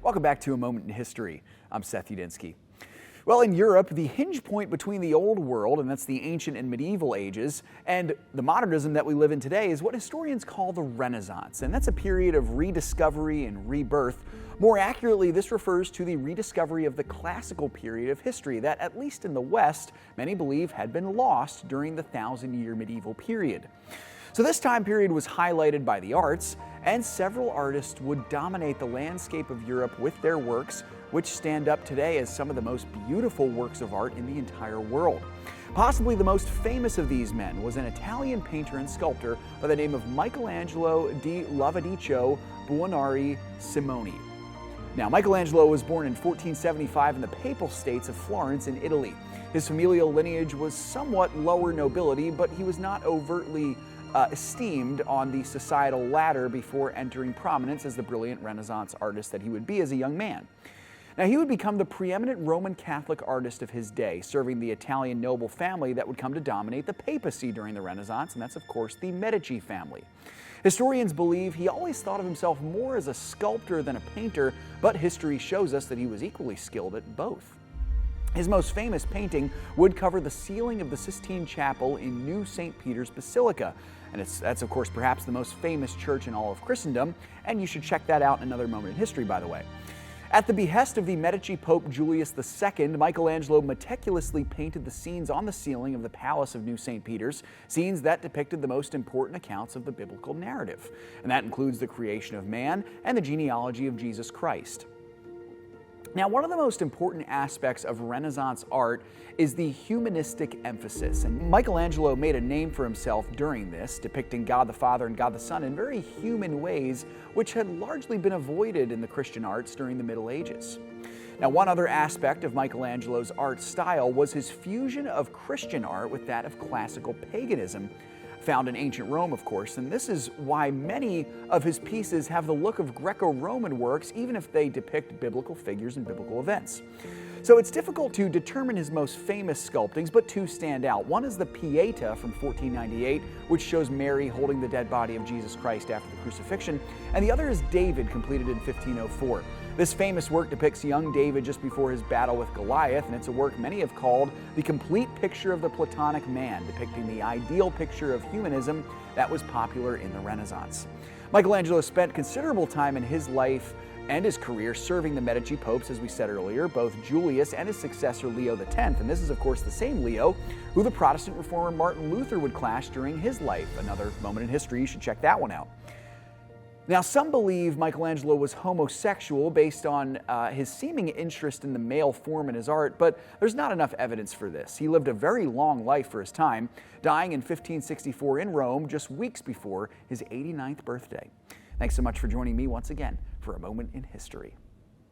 Welcome back to A Moment in History. I'm Seth Udinsky. Well, in Europe, the hinge point between the Old World, and that's the ancient and medieval ages, and the modernism that we live in today is what historians call the Renaissance, and that's a period of rediscovery and rebirth. More accurately, this refers to the rediscovery of the classical period of history that, at least in the West, many believe had been lost during the thousand-year medieval period. So this time period was highlighted by the arts, and several artists would dominate the landscape of Europe with their works, which stand up today as some of the most beautiful works of art in the entire world. Possibly the most famous of these men was an Italian painter and sculptor by the name of Michelangelo di Lodovico Buonarroti Simoni. Now, Michelangelo was born in 1475 in the Papal States of Florence in Italy. His familial lineage was somewhat lower nobility, but he was not overtly esteemed on the societal ladder before entering prominence as the brilliant Renaissance artist that he would be as a young man. Now, he would become the preeminent Roman Catholic artist of his day, serving the Italian noble family that would come to dominate the papacy during the Renaissance, and that's, of course, the Medici family. Historians believe he always thought of himself more as a sculptor than a painter, but history shows us that he was equally skilled at both. His most famous painting would cover the ceiling of the Sistine Chapel in New St. Peter's Basilica, and that's, of course, perhaps the most famous church in all of Christendom, and you should check that out in another moment in history, by the way. At the behest of the Medici Pope Julius II, Michelangelo meticulously painted the scenes on the ceiling of the Palace of New St. Peter's, scenes that depicted the most important accounts of the biblical narrative, and that includes the creation of man and the genealogy of Jesus Christ. Now, one of the most important aspects of Renaissance art is the humanistic emphasis, and Michelangelo made a name for himself during this, depicting God the Father and God the Son in very human ways, which had largely been avoided in the Christian arts during the Middle Ages. Now, one other aspect of Michelangelo's art style was his fusion of Christian art with that of classical paganism, found in ancient Rome, of course, and this is why many of his pieces have the look of Greco-Roman works, even if they depict biblical figures and biblical events. So it's difficult to determine his most famous sculptings, but two stand out. One is the Pieta from 1498, which shows Mary holding the dead body of Jesus Christ after the crucifixion, and the other is David, completed in 1504. This famous work depicts young David just before his battle with Goliath, and it's a work many have called the complete picture of the Platonic man, depicting the ideal picture of humanism that was popular in the Renaissance. Michelangelo spent considerable time in his life and his career serving the Medici popes, as we said earlier, both Julius and his successor Leo X, and this is of course the same Leo who the Protestant reformer Martin Luther would clash during his life. Another moment in history, you should check that one out. Now, some believe Michelangelo was homosexual based on his seeming interest in the male form in his art, but there's not enough evidence for this. He lived a very long life for his time, dying in 1564 in Rome, just weeks before his 89th birthday. Thanks so much for joining me once again for A Moment in History.